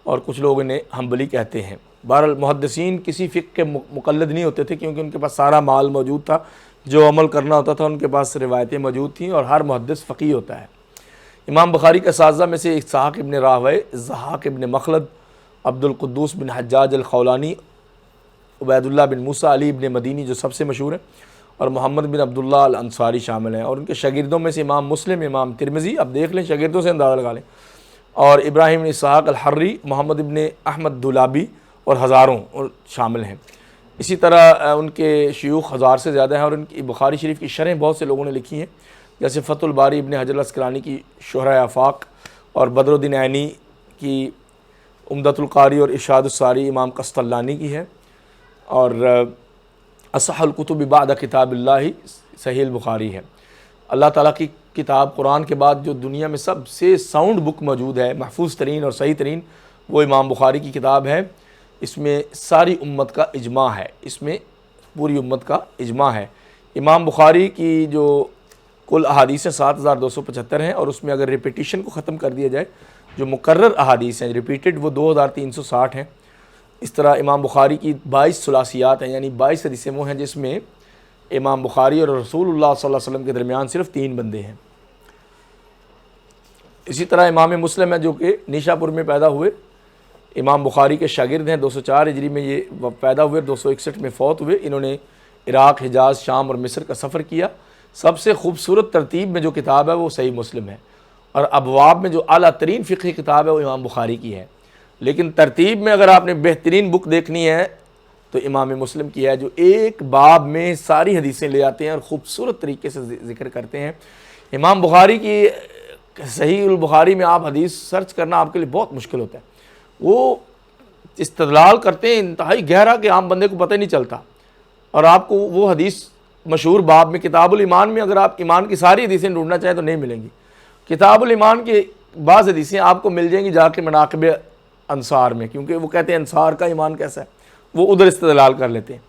اور کچھ لوگ انہیں حنبلی کہتے ہیں۔ بہرحال محدثین کسی فقہ کے مقلد نہیں ہوتے تھے کیونکہ ان کے پاس سارا مال موجود تھا، جو عمل کرنا ہوتا تھا ان کے پاس روایتیں موجود تھیں، اور ہر محدث فقیہ ہوتا ہے۔ امام بخاری کا اساتذہ میں سے اسحاق ابن راہویہ، ضحاک ابن مخلد، عبد القدوس بن حجاج الخولانی، عبید اللہ بن موسیٰ، علی ابن مدینی جو سب سے مشہور ہیں، اور محمد بن عبداللہ الانصاری شامل ہیں۔ اور ان کے شاگردوں میں سے امام مسلم، امام ترمذی، اب دیکھ لیں شاگردوں سے اندازہ لگا لیں، اور ابراہیم بن اسحاق الحری، محمد ابن احمد دولابی اور ہزاروں شامل ہیں۔ اسی طرح ان کے شیوخ 1000 سے زیادہ ہیں، اور ان کی بخاری شریف کی شرح بہت سے لوگوں نے لکھی ہیں، جیسے فتح الباری ابن حجر الاسقلانی کی شرح آفاق، اور بدر الدین عینی کی عمدۃ القاری اور ارشاد الساری امام قسطلانی کی ہے، اور اصح الکتب بعد کتاب اللہ صحیح البخاری ہے۔ اللہ تعالیٰ کی کتاب قرآن کے بعد جو دنیا میں سب سے ساؤنڈ بک موجود ہے، محفوظ ترین اور صحیح ترین، وہ امام بخاری کی کتاب ہے۔ اس میں ساری امت کا اجماع ہے، اس میں پوری امت کا اجماع ہے۔ امام بخاری کی جو کل احادیث 7275 ہیں، اور اس میں اگر ریپیٹیشن کو ختم کر دیا جائے جو مکرر احادیث ہیں ریپیٹڈ، وہ 2360 ہیں۔ اس طرح امام بخاری کی 22 ثلاثیات ہیں، یعنی 22 حدیثیں وہ ہیں جس میں امام بخاری اور رسول اللہ صلی اللہ علیہ وسلم کے درمیان صرف 3 بندے ہیں۔ اسی طرح امام مسلم ہے جو کہ نیشا پور میں پیدا ہوئے، امام بخاری کے شاگرد ہیں، 204 ہجری میں یہ پیدا ہوئے، 261 میں فوت ہوئے۔ انہوں نے عراق، حجاز، شام اور مصر کا سفر کیا۔ سب سے خوبصورت ترتیب میں جو کتاب ہے وہ صحیح مسلم ہے، اور ابواب میں جو اعلیٰ ترین فقہی کتاب ہے وہ امام بخاری کی ہے۔ لیکن ترتیب میں اگر آپ نے بہترین بک دیکھنی ہے تو امام مسلم کی ہے، جو ایک باب میں ساری حدیثیں لے آتے ہیں اور خوبصورت طریقے سے ذکر کرتے ہیں۔ امام بخاری کی صحیح البخاری میں آپ حدیث سرچ کرنا آپ کے لیے بہت مشکل ہوتا ہے، وہ استدلال کرتے ہیں انتہائی گہرا کہ عام بندے کو پتہ ہی نہیں چلتا، اور آپ کو وہ حدیث مشہور باب میں کتاب الایمان میں اگر آپ ایمان کی ساری حدیثیں ڈھونڈنا چاہیں تو نہیں ملیں گی۔ کتاب الایمان کی بعض حدیثیں آپ کو مل جائیں گی جا کے مناقب انصار میں، کیونکہ وہ کہتے ہیں انصار کا ایمان کیسا ہے، وہ ادھر استدلال کر لیتے ہیں۔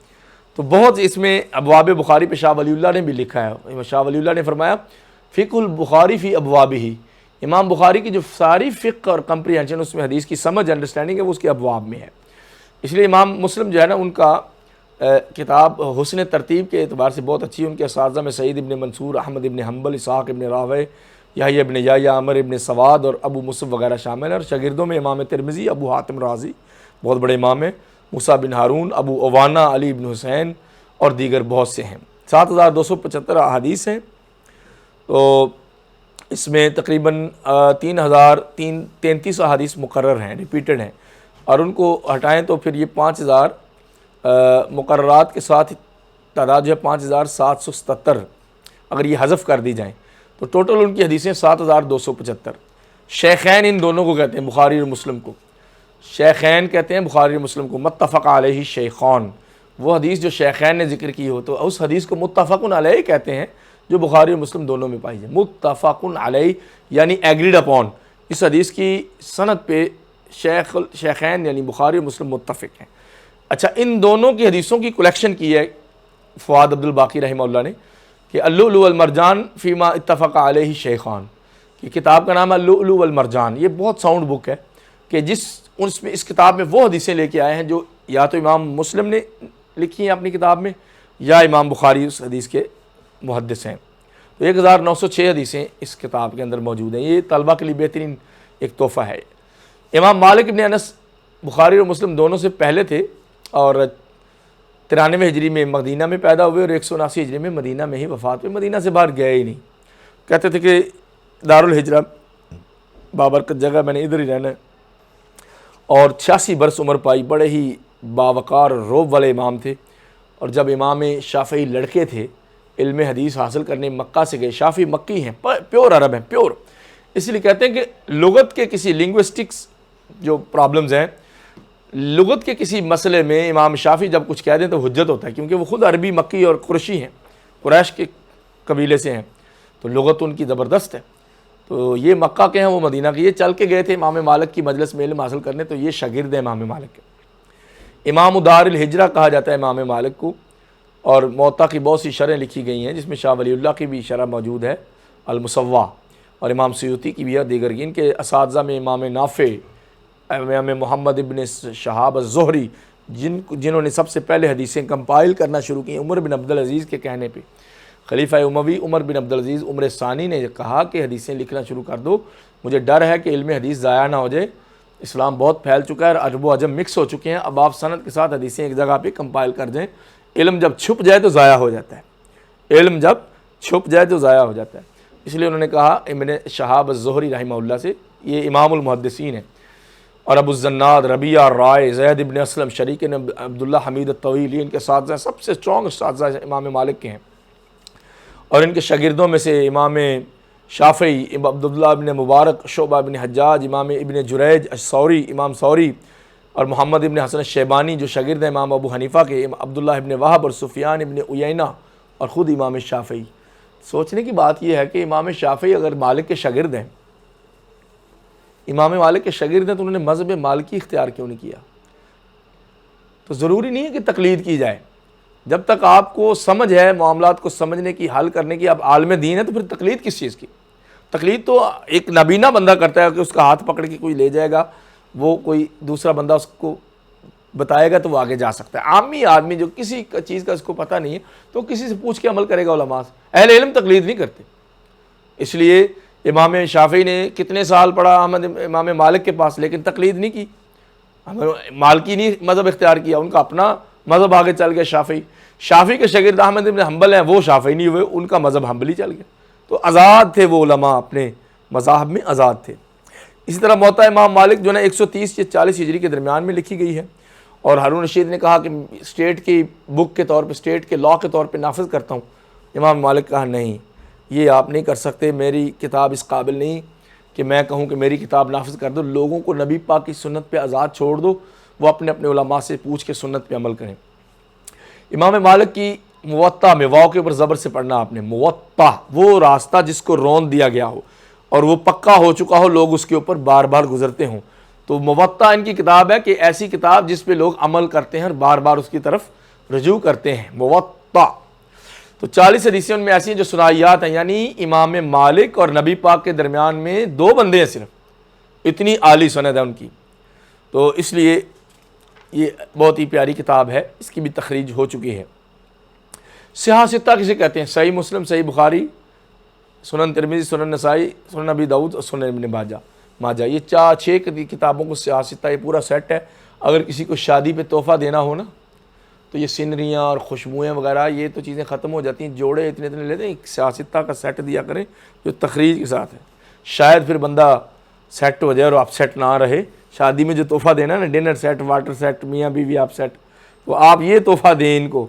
تو بہت اس میں ابواب بخاری پہ شاہ ولی اللہ نے بھی لکھا ہے۔ شاہ ولی اللہ نے فرمایا فقہ البخاری فی ابوابہ، امام بخاری کی جو ساری فقہ اور کمپریہنشن اس میں حدیث کی سمجھ انڈرسٹینڈنگ ہے وہ اس کے ابواب میں ہے۔ اس لیے امام مسلم جو ہے نا ان کا کتاب حسن ترتیب کے اعتبار سے بہت اچھی ہے۔ ان کے اساتذہ میں سعید ابن منصور، احمد ابن حنبل، اسحاق ابن راہویہ، یحییٰ ابن یحییٰ، عمر ابن سواد اور ابو مصعب وغیرہ شامل ہیں۔ اور شاگردوں میں امام ترمذی، ابو حاتم رازی بہت بڑے امام ہیں، موسیٰ بن ہارون، ابو عوانہ، علی بن حسین اور دیگر بہت سے ہیں۔ 7275 احادیث ہیں، تو اس میں تقریباً 3033 احادیث مقرر ہیں، ریپیٹڈ ہیں، اور ان کو ہٹائیں تو پھر یہ 5000 مقررات کے ساتھ تعداد جو ہے 5777، اگر یہ حذف کر دی جائیں تو ٹوٹل ان کی حدیثیں 7275۔ شیخین ان دونوں کو کہتے ہیں، بخاری اور مسلم کو شیخین کہتے ہیں، بخاری اور مسلم کو۔ متفق علیہ شیخان، وہ حدیث جو شیخین نے ذکر کی ہو تو اس حدیث کو متفق علیہ کہتے ہیں، جو بخاری اور مسلم دونوں میں پائی جائے۔ متفق علیہ یعنی ایگریڈ اپون، اس حدیث کی سند پہ شیخین یعنی بخاری اور مسلم متفق ہیں۔ اچھا، ان دونوں کی حدیثوں کی کلیکشن کی ہے فؤاد عبد الباقی رحمہ اللہ نے، کہ اللؤلؤ والمرجان فیما اتفق علیہ شیخان، کی کتاب کا نام ہے اللؤلؤ والمرجان۔ یہ بہت ساؤنڈ بک ہے کہ اس کتاب میں وہ حدیثیں لے کے آئے ہیں جو یا تو امام مسلم نے لکھی ہیں اپنی کتاب میں، یا امام بخاری اس حدیث کے محدث ہیں۔ تو 1906 حدیثیں اس کتاب کے اندر موجود ہیں۔ یہ طلبہ کے لیے بہترین ایک تحفہ ہے۔ امام مالک ابن انس بخاری اور مسلم دونوں سے پہلے تھے، اور 93 ہجری میں مدینہ میں پیدا ہوئے، اور 179 ہجری میں مدینہ میں ہی وفات ہوئے۔ مدینہ سے باہر گئے ہی نہیں، کہتے تھے کہ دارالہجرہ بابرکت جگہ، میں نے ادھر ہی رہنا ہے۔ اور 86 برس عمر پائی، بڑے ہی باوقار روب والے امام تھے۔ اور جب امام شافعی لڑکے تھے علم حدیث حاصل کرنے مکہ سے گئے، شافعی مکی ہیں، پیور عرب ہیں، پیور، اس لیے کہتے ہیں کہ لغت کے کسی لنگوسٹکس جو پرابلمز ہیں، لغت کے کسی مسئلے میں امام شافعی جب کچھ کہہ دیں تو حجت ہوتا ہے، کیونکہ وہ خود عربی مکی اور قرشی ہیں، قریش کے قبیلے سے ہیں، تو لغت ان کی زبردست ہے۔ تو یہ مکہ کے ہیں، وہ مدینہ کے، یہ چل کے گئے تھے امام مالک کی مجلس میں علم حاصل کرنے، تو یہ شاگرد ہیں امام مالک کے۔ امام دار الہجرہ کہا جاتا ہے امام مالک کو، اور موطا کی بہت سی شرحیں لکھی گئی ہیں، جس میں شاہ ولی اللہ کی بھی شرح موجود ہے، المصوع، اور امام سیوطی کی بھی ہے، دیگر ان کے اساتذہ میں امام نافع، امام محمد ابن شہاب الزہری، جنہوں نے سب سے پہلے حدیثیں کمپائل کرنا شروع کی، عمر بن عبدالعزیز کے کہنے پہ، خلیفہ اموی عمر بن عبدالعزیز عمر ثانی نے کہا کہ حدیثیں لکھنا شروع کر دو، مجھے ڈر ہے کہ علم حدیث ضائع نہ ہو جائے، اسلام بہت پھیل چکا ہے اور عرب و عجم مکس ہو چکے ہیں، اب آپ سند کے ساتھ حدیثیں ایک جگہ پہ کمپائل کر دیں، علم جب چھپ جائے تو ضائع ہو جاتا ہے، علم جب چھپ جائے تو ضائع ہو جاتا ہے۔ اس لیے انہوں نے کہا ابن شہاب الزہری رحمہ اللہ سے، یہ امام المحدثین ہیں، اور ابو الزناد، ربیعہ رائے، زید ابن اسلم، شریک عبداللہ حمید الطویل، یہ ان کے اساتذہ سب سے اسٹرانگ اساتذہ امام مالک کے ہیں۔ اور ان کے شاگردوں میں سے امام شافعی، عبداللہ ابن مبارک، شعبہ ابن حجاج، امام ابن جریج الثوری، امام ثوری، اور محمد ابن حسن الشیبانی جو شاگرد ہیں امام ابو حنیفہ کے، عبداللہ ابن وہب اور سفیان ابن عیینہ، اور خود امام شافعی۔ سوچنے کی بات یہ ہے کہ امام شافعی اگر مالک کے شاگرد ہیں، امام مالک کے شاگرد ہیں، تو انہوں نے مذہب مالکی اختیار کیوں نہیں کیا؟ تو ضروری نہیں ہے کہ تقلید کی جائے، جب تک آپ کو سمجھ ہے معاملات کو سمجھنے کی، حل کرنے کی، آپ عالم دین ہے، تو پھر تقلید کس چیز کی؟ تقلید تو ایک نابینا بندہ کرتا ہے کہ اس کا ہاتھ پکڑ کے کوئی لے جائے گا، وہ کوئی دوسرا بندہ اس کو بتائے گا تو وہ آگے جا سکتا ہے۔ عامی آدمی جو کسی چیز کا اس کو پتہ نہیں ہے تو کسی سے پوچھ کے عمل کرے گا، علماء سے۔ اہل علم تقلید نہیں کرتے۔ اس لیے امام شافعی نے کتنے سال پڑھا امام مالک کے پاس، لیکن تقلید نہیں کی، مالکی نہیں مذہب اختیار کیا، ان کا اپنا مذہب آگے چل گیا۔ شافعی کے شاگرد احمد بن حنبل ہیں، وہ شافعی نہیں ہوئے، ان کا مذہب حنبلی چل گیا۔ تو آزاد تھے وہ علماء، اپنے مذاہب میں آزاد تھے۔ اسی طرح موطا امام مالک جو ہے 130 یا 40 ہجری کے درمیان میں لکھی گئی ہے، اور ہارون رشید نے کہا کہ اسٹیٹ کی بک کے طور پہ، اسٹیٹ کے لا کے طور پہ نافذ کرتا ہوں۔ امام مالک کہا نہیں، یہ آپ نہیں کر سکتے، میری کتاب اس قابل نہیں کہ میں کہوں کہ میری کتاب نافذ کر دو، لوگوں کو نبی پاک کی سنت پہ آزاد چھوڑ دو، وہ اپنے اپنے علماء سے پوچھ کے سنت پہ عمل کریں۔ امام مالک کی موطا میں واو کے اوپر زبر سے پڑھنا آپ نے، موطا، وہ راستہ جس کو رون دیا گیا ہو اور وہ پکا ہو چکا ہو، لوگ اس کے اوپر بار بار گزرتے ہوں، تو موطا ان کی کتاب ہے کہ ایسی کتاب جس پہ لوگ عمل کرتے ہیں اور بار بار اس کی طرف رجوع کرتے ہیں، موطا۔ تو 40 حدیثیں ان میں ایسی ہیں جو سنائیات ہیں، یعنی امام مالک اور نبی پاک کے درمیان میں 2 بندے ہیں صرف، اتنی عالی سند ہے ان کی۔ تو اس لیے یہ بہت ہی پیاری کتاب ہے، اس کی بھی تخریج ہو چکی ہے۔ صحاح ستہ کسے کہتے ہیں؟ صحیح مسلم، صحیح بخاری، سنن ترمذی، سنن نسائی، سنن ابی داؤد اور سنن ابن ماجہ، یہ 6 کتابوں کو صحاح ستہ یہ پورا سیٹ ہے۔ اگر کسی کو شادی پہ تحفہ دینا ہو نا، تو یہ سینریاں اور خوشبوئیں وغیرہ یہ تو چیزیں ختم ہو جاتی ہیں، جوڑے اتنے لیتے ہیں، ایک صحاح ستہ کا سیٹ دیا کریں جو تخریج کے ساتھ ہے، شاید پھر بندہ سیٹ ہو جائے اور آپ سیٹ نہ رہے۔ شادی میں جو تحفہ دینا نا، ڈنر سیٹ، واٹر سیٹ، میاں بیوی آپ سیٹ، تو آپ یہ تحفہ دیں ان کو،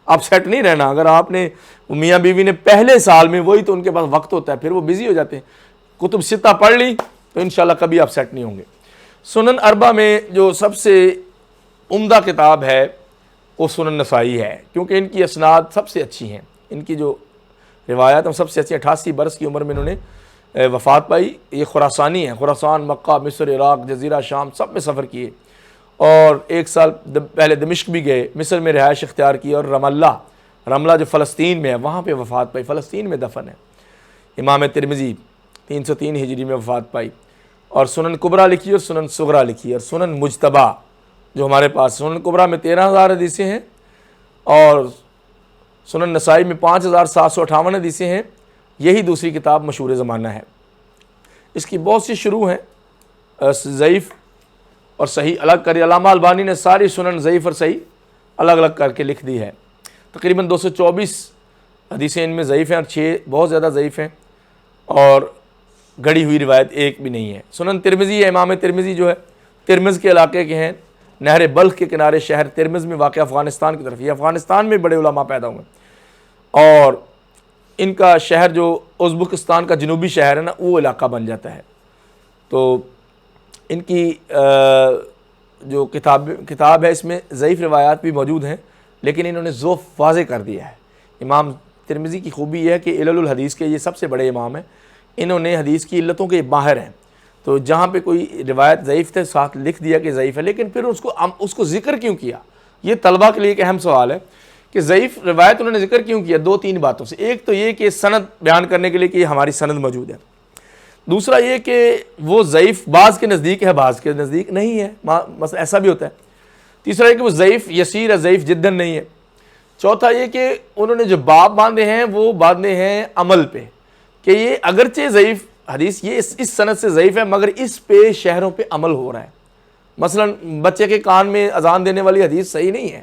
آپ سیٹ نہیں رہنا۔ اگر آپ نے میاں بیوی نے پہلے سال میں، وہی تو ان کے پاس وقت ہوتا ہے، پھر وہ بزی ہو جاتے ہیں، کتب ستہ پڑھ لی تو انشاءاللہ کبھی آپ سیٹ نہیں ہوں گے۔ سنن اربع میں جو سب سے عمدہ کتاب ہے وہ سنن نسائی ہے، کیونکہ ان کی اسناد سب سے اچھی ہیں، ان کی جو روایات ہیں سب سے اچھی۔ 88 برس کی عمر میں انہوں نے وفات پائی۔ یہ خراسانی ہیں، خراسان، مکہ، مصر، عراق، جزیرہ شام سب میں سفر کیے، اور 1 سال پہلے دمشق بھی گئے، مصر میں رہائش اختیار کی، اور رملہ جو فلسطین میں ہے وہاں پہ وفات پائی، فلسطین میں دفن ہے۔ امام ترمذی 303 ہجری میں وفات پائی، اور سنن کبریٰ لکھی اور سنن صغریٰ لکھی، اور سنن مجتبیٰ جو ہمارے پاس، سنن کبریٰ میں 13,000 حدیثیں ہیں، اور سنن نسائی میں 5,758 حدیثیں ہیں۔ یہی دوسری کتاب مشہور زمانہ ہے۔ اس کی بہت سی شروع ہیں، ضعیف اور صحیح الگ کری، علامہ البانی نے ساری سنن ضعیف اور صحیح الگ الگ کر کے لکھ دی ہے۔ تقریباً 224 حدیثیں ان میں ضعیف ہیں، اور 6 بہت زیادہ ضعیف ہیں، اور گڑی ہوئی روایت ایک بھی نہیں ہے۔ سنن ترمذی ہے، امام ترمذی جو ہے ترمز کے علاقے کے ہیں، نہر بلخ کے کنارے شہر ترمز میں واقع افغانستان کی طرف، یہ افغانستان میں بڑے علماء پیدا ہوئے، اور ان کا شہر جو ازبکستان کا جنوبی شہر ہے نا وہ علاقہ بن جاتا ہے۔ تو ان کی جو کتاب ہے اس میں ضعیف روایات بھی موجود ہیں، لیکن انہوں نے ضعف واضح کر دیا ہے۔ امام ترمذی کی خوبی یہ ہے کہ علل الحدیث کے یہ سب سے بڑے امام ہیں، انہوں نے حدیث کی علتوں کے ماہر ہیں، تو جہاں پہ کوئی روایت ضعیف تھے ساتھ لکھ دیا کہ ضعیف ہے، لیکن پھر اس کو ذکر کیوں کیا؟ یہ طلبہ کے لیے ایک اہم سوال ہے کہ ضعیف روایت انہوں نے ذکر کیوں کیا؟ 2-3 باتوں سے۔ ایک تو یہ کہ سند بیان کرنے کے لیے کہ یہ ہماری سند موجود ہے، دوسرا یہ کہ وہ ضعیف بعض کے نزدیک ہے بعض کے نزدیک نہیں ہے، مثلا ایسا بھی ہوتا ہے، تیسرا یہ کہ وہ ضعیف یسیر ہے، ضعیف جداً نہیں ہے، چوتھا یہ کہ انہوں نے جو باب باندھے ہیں وہ باندھے ہیں عمل پہ، کہ یہ اگرچہ ضعیف حدیث یہ اس سند سے ضعیف ہے مگر اس پہ شہروں پہ عمل ہو رہا ہے۔ مثلا بچے کے کان میں اذان دینے والی حدیث صحیح نہیں ہے،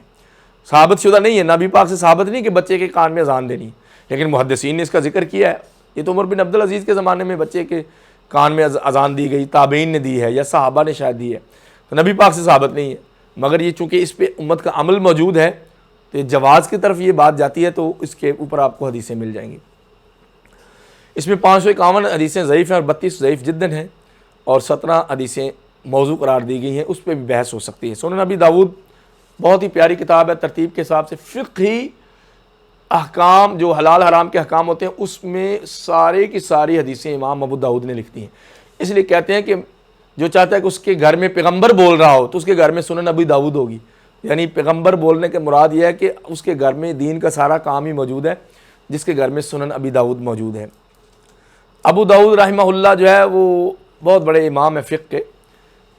ثابت شدہ نہیں ہے، نبی پاک سے ثابت نہیں کہ بچے کے کان میں اذان دینی، لیکن محدثین نے اس کا ذکر کیا ہے۔ یہ تو عمر بن عبدالعزیز کے زمانے میں بچے کے کان میں اذان دی گئی، تابعین نے دی ہے یا صحابہ نے شاید دی ہے، تو نبی پاک سے ثابت نہیں ہے، مگر یہ چونکہ اس پہ امت کا عمل موجود ہے تو جواز کی طرف یہ بات جاتی ہے، تو اس کے اوپر آپ کو حدیثیں مل جائیں گی۔ اس میں 551 حدیثیں ضعیف ہیں اور 32 ضعیف جداً ہیں، اور 17 حدیثیں موضوع قرار دی گئی ہیں، اس پہ بھی بحث ہو سکتی ہے۔ سنن ابی داؤد بہت ہی پیاری کتاب ہے، ترتیب کے حساب سے فقہی احکام جو حلال حرام کے احکام ہوتے ہیں اس میں سارے کی ساری حدیثیں امام ابو داؤد نے لکھ دی ہیں۔ اس لیے کہتے ہیں کہ جو چاہتا ہے کہ اس کے گھر میں پیغمبر بول رہا ہو تو اس کے گھر میں سنن ابی داؤد ہوگی، یعنی پیغمبر بولنے کے مراد یہ ہے کہ اس کے گھر میں دین کا سارا کام ہی موجود ہے، جس کے گھر میں سنن ابی داؤد موجود ہے۔ ابو داؤد رحمہ اللہ جو ہے وہ بہت بڑے امام ہیں فقہ کے،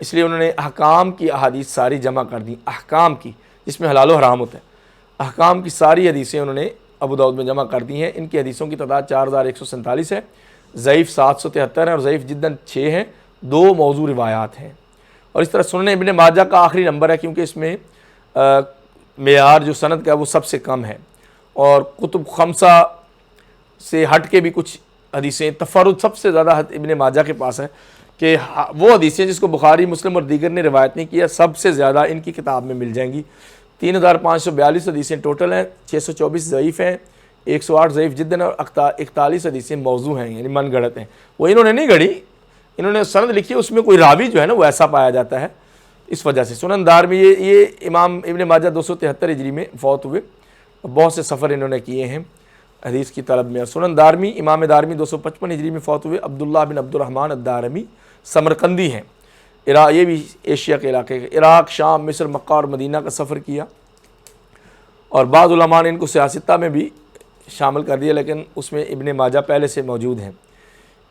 اس لیے انہوں نے احکام کی احادیث ساری جمع کر دیں، احکام کی جس میں حلال و حرام ہوتا ہے، احکام کی ساری حدیثیں انہوں نے ابو داؤد میں جمع کر دی ہیں۔ ان کی حدیثوں کی تعداد 4147 ہے، ضعیف 773 ہیں اور ضعیف جداً 6 ہیں، 2 موضوع روایات ہیں۔ اور اس طرح سنن ابن ماجہ کا آخری نمبر ہے کیونکہ اس میں معیار جو سند کا ہے وہ سب سے کم ہے، اور کتب خمسہ سے ہٹ کے بھی کچھ حدیثیں، تفرد سب سے زیادہ ابن ماجہ کے پاس ہے کہ وہ حدیثیں جس کو بخاری مسلم اور دیگر نے روایت نہیں کیا سب سے زیادہ ان کی کتاب میں مل جائیں گی۔ 3542 حدیثیں ٹوٹل ہیں، 624 ضعیف ہیں، 108 ضعیف جداً اور 41 حدیثیں موضوع ہیں، یعنی من گڑت ہیں، وہ انہوں نے نہیں گڑھی، انہوں نے سند لکھی، اس میں کوئی راوی جو ہے نا وہ ایسا پایا جاتا ہے، اس وجہ سے۔ سنن دارمی یہ امام ابن ماجہ 273 ہجری میں فوت ہوئے، بہت سے سفر انہوں نے کیے ہیں حدیث کی طلب میں۔ اور سنن دارمی امام دارمی 255 ہجری میں فوت ہوئے، عبداللہ بن عبد الرحمن الدارمی سمرقندی ہیں، یہ بھی ایشیا کے علاقے کے، عراق، شام، مصر، مکہ اور مدینہ کا سفر کیا، اور بعض علماء نے ان کو سیاستہ میں بھی شامل کر دیا، لیکن اس میں ابن ماجہ پہلے سے موجود ہیں۔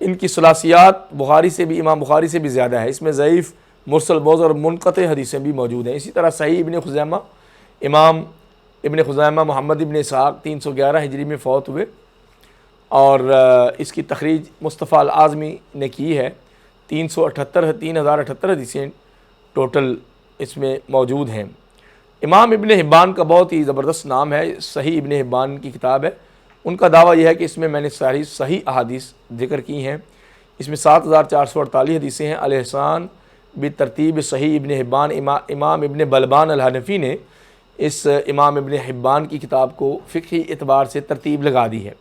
ان کی ثلاثیات بخاری سے بھی، امام بخاری سے بھی زیادہ ہے، اس میں ضعیف، مرسل، موضوع اور منقطع حدیثیں بھی موجود ہیں۔ اسی طرح صحیح ابن خزیمہ، امام ابن خزیمہ محمد ابن اسحاق 311 ہجری میں فوت ہوئے، اور اس کی تخریج مصطفیٰ العاظمی نے کی ہے، 3078 حدیثیں ٹوٹل اس میں موجود ہیں۔ امام ابن حبان کا بہت ہی زبردست نام ہے، صحیح ابن حبان کی کتاب ہے، ان کا دعویٰ یہ ہے کہ اس میں نے ساری صحیح احادیث ذکر کی ہیں، اس میں 7448 حدیثیں ہیں۔ الاحسان بترتیب صحیح ابن حبان، امام ابن بلبان الحنفی نے اس امام ابن حبان کی کتاب کو فقہی اعتبار سے ترتیب لگا دی ہے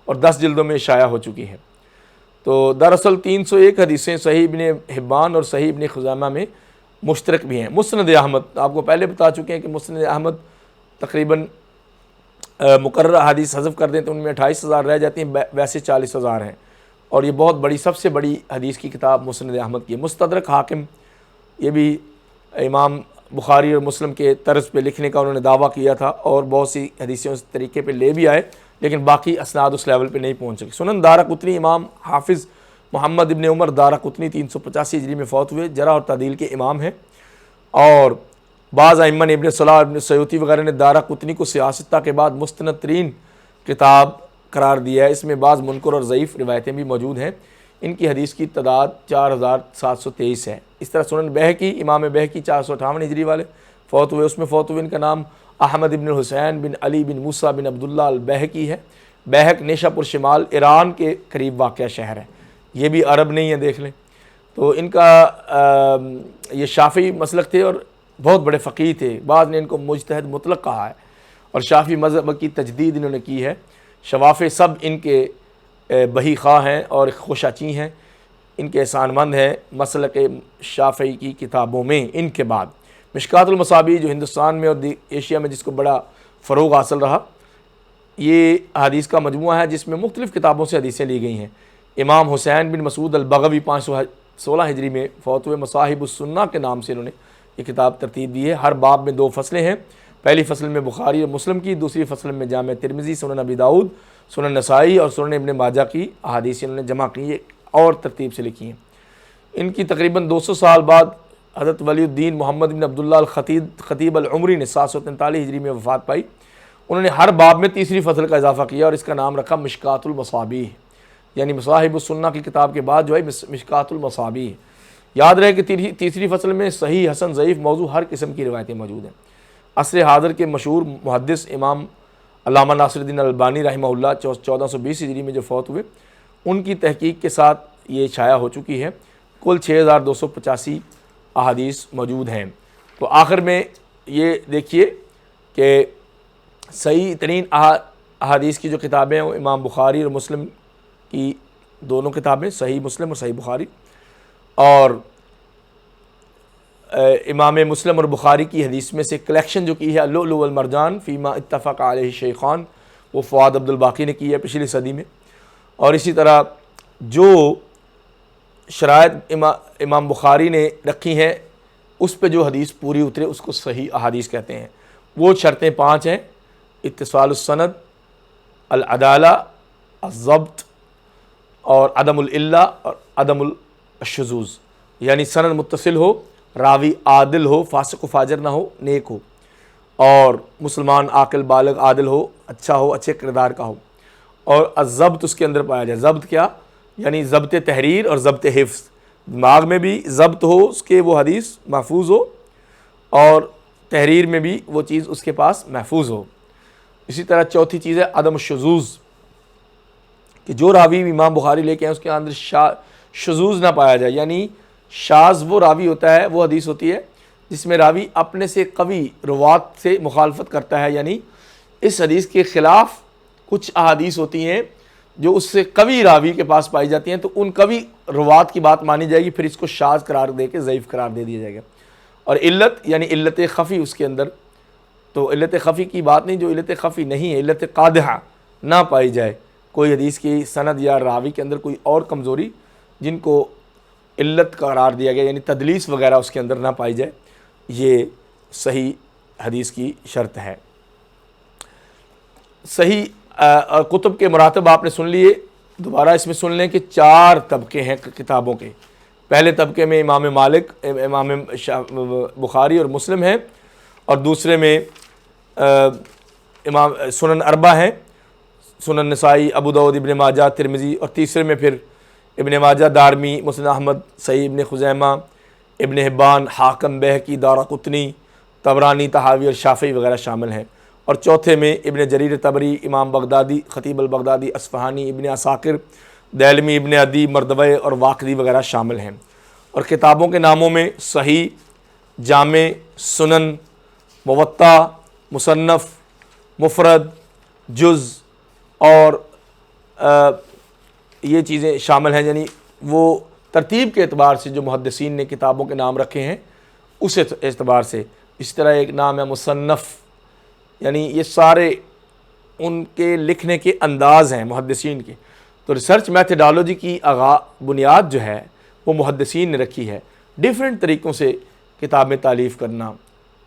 اور 10 جلدوں میں شائع ہو چکی ہے۔ تو دراصل 301 حدیثیں صحیح ابن حبان اور صحیح ابن خزیمہ میں مشترک بھی ہیں۔ مسند احمد آپ کو پہلے بتا چکے ہیں کہ مسند احمد تقریباً مقررہ حدیث حذف کر دیں تو ان میں 28,000 رہ جاتی ہیں، ویسے 40,000 ہیں، اور یہ بہت بڑی، سب سے بڑی حدیث کی کتاب مسند احمد کی ہے۔ مستدرک حاکم، یہ بھی امام بخاری اور مسلم کے طرز پہ لکھنے کا انہوں نے دعویٰ کیا تھا، اور بہت سی حدیثیں اس طریقے پہ لے بھی آئے، لیکن باقی اسناد اس لیول پہ نہیں پہنچ سکے۔ سنن دارقطنی، امام حافظ محمد ابن عمر دارقطنی 385 ہجری میں فوت ہوئے، جرح اور تعدیل کے امام ہیں، اور بعض ائمہ نے ابن صلاح، ابن سیوطی وغیرہ نے دارقطنی کو سیاستہ کے بعد مستند ترین کتاب قرار دیا ہے، اس میں بعض منکر اور ضعیف روایتیں بھی موجود ہیں۔ ان کی حدیث کی تعداد 4723 ہے۔ اس طرح سنن بہقی، امام بہقی 458 ہجری والے فوت ہوئے، اس میں فوت ہوئے ان کا نام احمد بن حسین بن علی بن موسیٰ بن عبداللہ البہقی ہے۔ بہق نیشا پور شمال، ایران کے قریب واقع شہر ہے، یہ بھی عرب نہیں ہے، دیکھ لیں۔ تو ان کا یہ شافعی مسلک تھے اور بہت بڑے فقیہ تھے، بعض نے ان کو مجتہد مطلق کہا ہے، اور شافعی مذہب کی تجدید انہوں نے کی ہے۔ شوافع سب ان کے بہی خواہ ہیں اور خوشاچی ہیں، ان کے احسان مند ہیں مسلک شافعی کی کتابوں میں۔ ان کے بعد مشکات المصابیح جو ہندوستان میں اور ایشیا میں جس کو بڑا فروغ حاصل رہا، یہ حدیث کا مجموعہ ہے جس میں مختلف کتابوں سے حدیثیں لی گئی ہیں۔ امام حسین بن مسعود البغوی 516 ہجری میں فوت ہوئے، مصاحب السنہ کے نام سے انہوں نے یہ کتاب ترتیب دی ہے۔ ہر باب میں 2 فصلیں ہیں، پہلی فصل میں بخاری اور مسلم کی، دوسری فصل میں جامع ترمذی، سنن ابی داؤد، سنن نسائی اور سنن ابن ماجہ کی احادیث انہوں نے جمع کی اور ترتیب سے لکھی ہیں۔ ان کی تقریباً 200 سال بعد حضرت ولی الدین محمد بن عبداللہ الخطیب العمری نے 743 ہجری میں وفات پائی۔ انہوں نے ہر باب میں تیسری فصل کا اضافہ کیا اور اس کا نام رکھا مشکات المصابیح، یعنی مصاحب السنہ کی کتاب کے بعد جو ہے مشکات المصابیح۔ یاد رہے کہ تیسری فصل میں صحیح، حسن، ضعیف، موضوع ہر قسم کی روایتیں موجود ہیں۔ عصر حاضر کے مشہور محدث امام علامہ ناصر الدین البانی رحمہ اللہ 1420 ہجری میں جو فوت ہوئے، ان کی تحقیق کے ساتھ یہ شائع ہو چکی ہے۔ کل 6285 احادیث موجود ہیں۔ تو آخر میں یہ دیکھیے کہ صحیح ترین احادیث کی جو کتابیں ہیں وہ امام بخاری اور مسلم کی دونوں کتابیں، صحیح مسلم اور صحیح بخاری، اور امام مسلم اور بخاری کی حدیث میں سے کلیکشن جو کی ہے اللؤلؤ والمرجان فیما اتفق علیہ الشیخان، وہ فؤاد عبد الباقی نے کی ہے پچھلی صدی میں۔ اور اسی طرح جو شرائط امام بخاری نے رکھی ہیں اس پہ جو حدیث پوری اترے اس کو صحیح احادیث کہتے ہیں۔ وہ شرطیں 5 ہیں: اتصال السند، العدالہ، الضبط، اور عدم العلہ اور عدم الشذوذ، یعنی سند متصل ہو، راوی عادل ہو، فاسق و فاجر نہ ہو، نیک ہو، اور مسلمان عاقل بالغ عادل ہو، اچھا ہو، اچھے کردار کا ہو، اور الضبط اس کے اندر پایا جائے۔ ضبط کیا؟ یعنی ضبط تحریر اور ضبط حفظ، دماغ میں بھی ضبط ہو اس کے، وہ حدیث محفوظ ہو، اور تحریر میں بھی وہ چیز اس کے پاس محفوظ ہو۔ اسی طرح چوتھی چیز ہے عدم الشذوذ، کہ جو راوی امام بخاری لے کے ہیں اس کے اندر شذوذ نہ پایا جائے، یعنی شاذ وہ راوی ہوتا ہے، وہ حدیث ہوتی ہے جس میں راوی اپنے سے قوی روات سے مخالفت کرتا ہے، یعنی اس حدیث کے خلاف کچھ احادیث ہوتی ہیں جو اس سے قوی راوی کے پاس پائی جاتی ہیں، تو ان قوی روات کی بات مانی جائے گی، پھر اس کو شاذ قرار دے کے ضعیف قرار دے دیا جائے گا۔ اور علت یعنی علت خفی اس کے اندر، تو علت خفی کی بات نہیں، جو علت خفی نہیں ہے، علت قادحہ نہ پائی جائے، کوئی حدیث کی سند یا راوی کے اندر کوئی اور کمزوری جن کو علت قرار دیا گیا، یعنی تدلیس وغیرہ اس کے اندر نہ پائی جائے، یہ صحیح حدیث کی شرط ہے۔ صحیح کتب کے مراتب آپ نے سن لیے، دوبارہ اس میں سن لیں کہ 4 طبقے ہیں کتابوں کے۔ پہلے طبقے میں امام مالک، امام بخاری اور مسلم ہیں، اور دوسرے میں امام سنن 4 ہیں، سنن نسائی، ابو داؤد، ابن ماجہ، ترمذی، اور تیسرے میں پھر ابن ماجہ، دارمی، مسند احمد، صحیح ابن خزیمہ، ابن حبان، حاکم، بہقی، دارقطنی، طبرانی، طحاوی اور شافعی وغیرہ شامل ہیں، اور چوتھے میں ابن جریر طبری، امام بغدادی، خطیب البغدادی، اصفہانی، ابن عساکر، دیلمی، ابن عدی، مردوی اور واقدی وغیرہ شامل ہیں۔ اور کتابوں کے ناموں میں صحیح، جامع، سنن، موطا، مصنف، مفرد، جز اور یہ چیزیں شامل ہیں، یعنی وہ ترتیب کے اعتبار سے جو محدثین نے کتابوں کے نام رکھے ہیں اس اعتبار سے۔ اس طرح ایک نام ہے مصنف، یعنی یہ سارے ان کے لکھنے کے انداز ہیں محدثین کے۔ تو ریسرچ میتھڈالوجی کی بنیاد جو ہے وہ محدثین نے رکھی ہے، ڈیفرنٹ طریقوں سے کتابیں تالیف کرنا،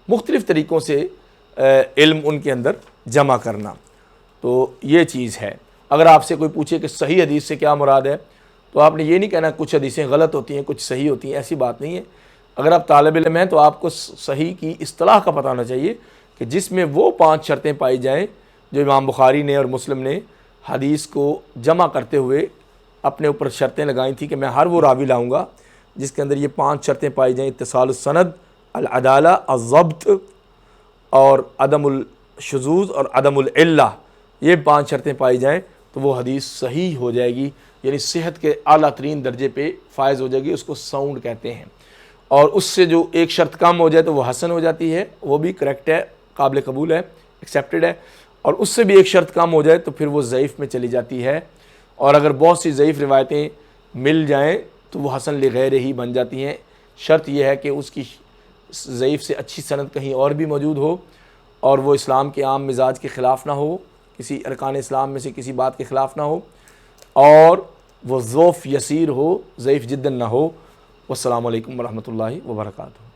مختلف طریقوں سے علم ان کے اندر جمع کرنا، تو یہ چیز ہے۔ اگر آپ سے کوئی پوچھے کہ صحیح حدیث سے کیا مراد ہے، تو آپ نے یہ نہیں کہنا کچھ حدیثیں غلط ہوتی ہیں، کچھ صحیح ہوتی ہیں، ایسی بات نہیں ہے۔ اگر آپ طالب علم ہیں تو آپ کو صحیح کی اصطلاح کا پتہ ہونا چاہیے کہ جس میں وہ 5 شرطیں پائی جائیں جو امام بخاری نے اور مسلم نے حدیث کو جمع کرتے ہوئے اپنے اوپر شرطیں لگائیں تھیں کہ میں ہر وہ راوی لاؤں گا جس کے اندر یہ 5 شرطیں پائی جائیں: اتصال السند، العدالہ، الضبط، اور عدم الشذوذ اور عدم العلہ۔ یہ 5 شرطیں پائی جائیں تو وہ حدیث صحیح ہو جائے گی، یعنی صحت کے اعلیٰ ترین درجے پہ فائز ہو جائے گی، اس کو ساؤنڈ کہتے ہیں۔ اور اس سے جو ایک شرط کم ہو جائے تو وہ حسن ہو جاتی ہے، وہ بھی کریکٹ ہے، قابل قبول ہے، ایکسیپٹڈ ہے۔ اور اس سے بھی ایک شرط کم ہو جائے تو پھر وہ ضعیف میں چلی جاتی ہے، اور اگر بہت سی ضعیف روایتیں مل جائیں تو وہ حسن لغیر ہی بن جاتی ہیں۔ شرط یہ ہے کہ اس کی ضعیف سے اچھی سند کہیں اور بھی موجود ہو، اور وہ اسلام کے عام مزاج کے خلاف نہ ہو، کسی ارکان اسلام میں سے کسی بات کے خلاف نہ ہو، اور وہ ضعف یسیر ہو، ضعیف جداً نہ ہو۔ والسلام علیکم ورحمۃ اللہ وبرکاتہ۔